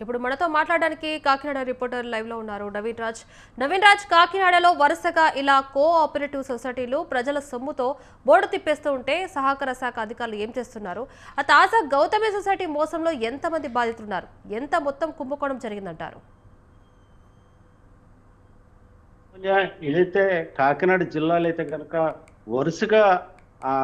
ఇప్పుడు మనతో మాట్లాడడానికి కాకినాడ రిపోర్టర్ లైవ్ లో ఉన్నారు నవీన్ రాజ్ కాకినాడలో వరుసగా ఇలా కోఆపరేటివ్ సొసైటీలు ప్రజల సొమ్ముతో బోర్డు తిప్పేస్తూ ఉంటే సహకార శాఖ అధికారులు ఏం చేస్తున్నారు? ఆ తాజా గౌతమి సొసైటీ మోసంలో ఎంతమంది బాధితున్నారు? ఎంత మొత్తం కుంభకోణం జరిగిందంటారు? ఏదైతే కాకినాడ జిల్లాలో అయితే కనుక వరుసగా ఆ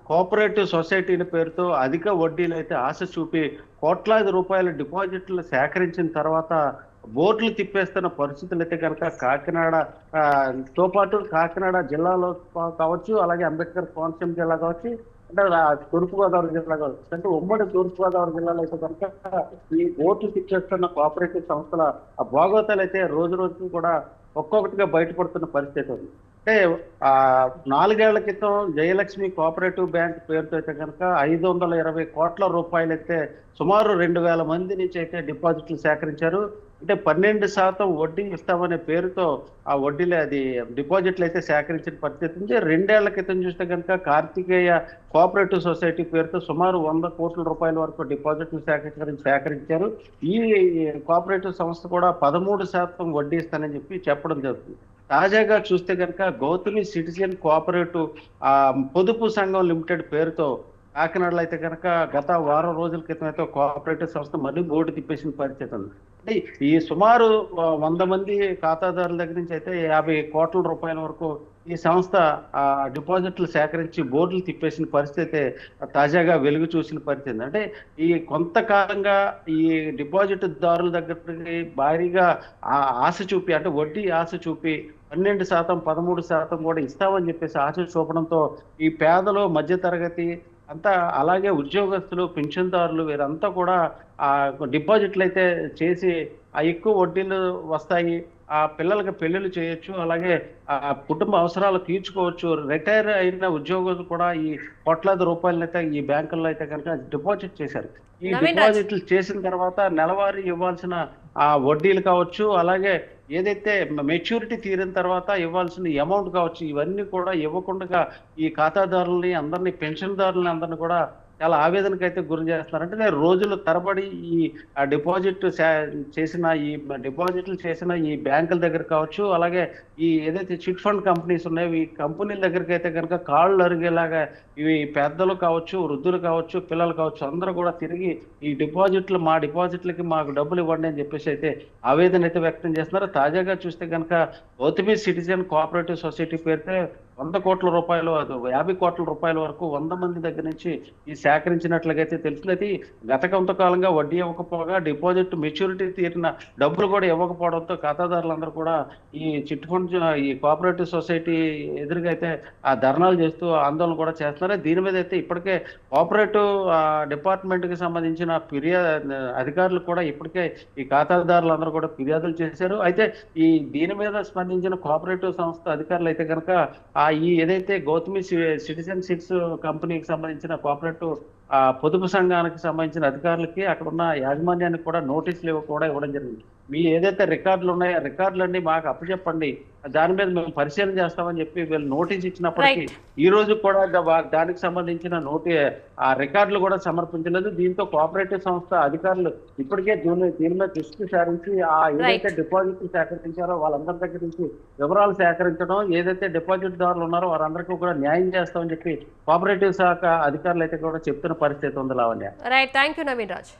కోఆపరేటివ్ సొసైటీల పేరుతో అధిక వడ్డీలు అయితే ఆశ చూపి కోట్లాది రూపాయల డిపాజిట్లు సేకరించిన తర్వాత బోర్డులు తిప్పేస్తున్న పరిస్థితులు అయితే కనుక కాకినాడ ఆ, తో పాటు కాకినాడ జిల్లాలో కావచ్చు, అలాగే అంబేద్కర్ కోనసీమ జిల్లా కావచ్చు, అంటే తూర్పుగోదావరి జిల్లా కావచ్చు, అంటే ఉమ్మడి తూర్పుగోదావరి జిల్లాలో అయితే కనుక ఈ బోర్డులు తిప్పేస్తున్న కోఆపరేటివ్ సంస్థల ఆ భోగవతాలు అయితే రోజు రోజుకి కూడా ఒక్కొక్కటిగా బయటపడుతున్న పరిస్థితి ఉంది. అంటే ఆ 4 ఏళ్ల క్రితం జయలక్ష్మి కోఆపరేటివ్ బ్యాంక్ పేరుతో అయితే కనుక 520 కోట్ల రూపాయలు అయితే సుమారు 2,000 మంది నుంచి అయితే డిపాజిట్లు సేకరించారు. అంటే 12% వడ్డీ ఇస్తామనే పేరుతో ఆ వడ్డీలు అది డిపాజిట్లు అయితే సేకరించిన పరిస్థితి ఉంది. 2 ఏళ్ల క్రితం చూస్తే కనుక కార్తికేయ కోఆపరేటివ్ సొసైటీ పేరుతో సుమారు 100 కోట్ల రూపాయల వరకు డిపాజిట్లు సేకరించారు. ఈ కోఆపరేటివ్ సంస్థ కూడా 13% వడ్డీ ఇస్తానని చెప్పడం జరుగుతుంది. తాజాగా చూస్తే కనుక గౌతమి సిటిజన్ కోఆపరేటివ్ పొదుపు సంఘం లిమిటెడ్ పేరుతో కాకినాడలో అయితే కనుక గత వారం రోజుల క్రితం అయితే కోఆపరేటివ్ సంస్థ మళ్ళీ బోర్డు తిప్పేసిన పరిస్థితి ఉంది. అంటే ఈ సుమారు 100 మంది ఖాతాదారుల దగ్గర నుంచి అయితే 50 కోట్ల రూపాయల వరకు ఈ సంస్థ డిపాజిట్లు సేకరించి బోర్డులు తిప్పేసిన పరిస్థితి తాజాగా వెలుగు చూసిన పరిస్థితి. అంటే ఈ కొంతకాలంగా ఈ డిపాజిట్ దారుల దగ్గరికి భారీగా ఆశ చూపి, అంటే వడ్డీ ఆశ చూపి 12%, 13% కూడా ఇస్తామని చెప్పేసి ఆశ చూపడంతో ఈ పేదలు, మధ్యతరగతి అంతా, అలాగే ఉద్యోగస్తులు, పింఛన్దారులు వీరంతా కూడా ఆ డిపాజిట్లు అయితే చేసి ఆ ఎక్కువ వడ్డీలు వస్తాయి, ఆ పిల్లలకి పెళ్లిళ్ళు చేయొచ్చు, అలాగే ఆ కుటుంబ అవసరాలు తీర్చుకోవచ్చు. రిటైర్ అయిన ఉద్యోగులు కూడా ఈ కోట్లాది రూపాయలు అయితే ఈ బ్యాంకుల్లో అయితే కనుక డిపాజిట్ చేశారు. ఈ నవీన్ రాజ్ డిపాజిట్లు చేసిన తర్వాత నెలవారీ ఇవ్వాల్సిన ఆ వడ్డీలు కావచ్చు, అలాగే ఏదైతే మెచ్యూరిటీ తీరిన తర్వాత ఇవ్వాల్సిన అమౌంట్ కావచ్చు, ఇవన్నీ కూడా ఇవ్వకుండా ఈ ఖాతాదారులని అందరినీ, పెన్షన్దారులని అందరినీ కూడా చాలా ఆవేదనకు అయితే గురి చేస్తున్నారు. అంటే రోజుల తరబడి ఈ డిపాజిట్లు చేసిన ఈ బ్యాంకుల దగ్గర కావచ్చు, అలాగే ఈ ఏదైతే చిట్ ఫండ్ కంపెనీస్ ఉన్నాయో ఈ కంపెనీల దగ్గరికి అయితే కనుక కాళ్ళు అరిగేలాగా ఇవి పెద్దలు కావచ్చు, వృద్ధులు కావచ్చు, పిల్లలు కావచ్చు, అందరూ కూడా తిరిగి ఈ మా డిపాజిట్లకి మాకు డబ్బులు ఇవ్వండి అని చెప్పేసి అయితే ఆవేదన అయితే వ్యక్తం చేస్తున్నారు. తాజాగా చూస్తే కనుక గౌతమి సిటిజన్ కోఆపరేటివ్ సొసైటీ పేరుతో 100 కోట్ల రూపాయలు, 50 కోట్ల రూపాయల వరకు 100 మంది దగ్గర నుంచి ఈ సేకరించినట్లుగైతే తెలిసింది. గత కొంతకాలంగా వడ్డీ ఇవ్వకపోగా డిపాజిట్ మెచ్యూరిటీ తీరిన డబ్బులు కూడా ఇవ్వకపోవడంతో ఖాతాదారులందరూ కూడా ఈ చిట్ ఫండ్, ఈ కోఆపరేటివ్ సొసైటీ ఎదురుగా అయితే ఆ ధర్నాలు చేస్తూ ఆందోళన కూడా చేస్తున్నారు. దీని మీద అయితే ఇప్పటికే కోఆపరేటివ్ డిపార్ట్మెంట్ కి సంబంధించిన అధికారులు కూడా ఇప్పటికే ఈ ఖాతాదారులందరూ కూడా ఫిర్యాదులు చేశారు. అయితే దీని మీద స్పందించిన కోఆపరేటివ్ సంస్థ అధికారులు అయితే కనుక ఈ ఏదైతే గౌతమి సిటిజన్ సిట్స్ కంపెనీకి సంబంధించిన కోఆపరేటివ్ పొదుపు సంఘానికి సంబంధించిన అధికారులకి, అక్కడ ఉన్న యాజమాన్యానికి కూడా నోటీసులు కూడా ఇవ్వడం జరిగింది. మీ ఏదైతే రికార్డులు ఉన్నాయో ఆ రికార్డులన్నీ మాకు అప్పచెప్పండి, దాని మీద మేము పరిశీలన చేస్తామని చెప్పి వీళ్ళు నోటీస్ ఇచ్చినప్పటికీ ఈ రోజు కూడా దానికి సంబంధించిన ఆ రికార్డులు కూడా సమర్పించలేదు. దీంతో కోఆపరేటివ్ సంస్థ అధికారులు ఇప్పటికే దీని మీద దృష్టి సారించి ఏదైతే డిపాజిట్లు సేకరించారో వాళ్ళందరి దగ్గర నుంచి వివరాలు సేకరించడం, ఏదైతే డిపాజిట్ దారులు ఉన్నారో వారందరికీ కూడా న్యాయం చేస్తామని చెప్పి కోఆపరేటివ్ శాఖ అధికారులు అయితే కూడా చెప్తున్న పరిస్థితి ఉంది. Lavanya. Right, thank you Naveen Raj.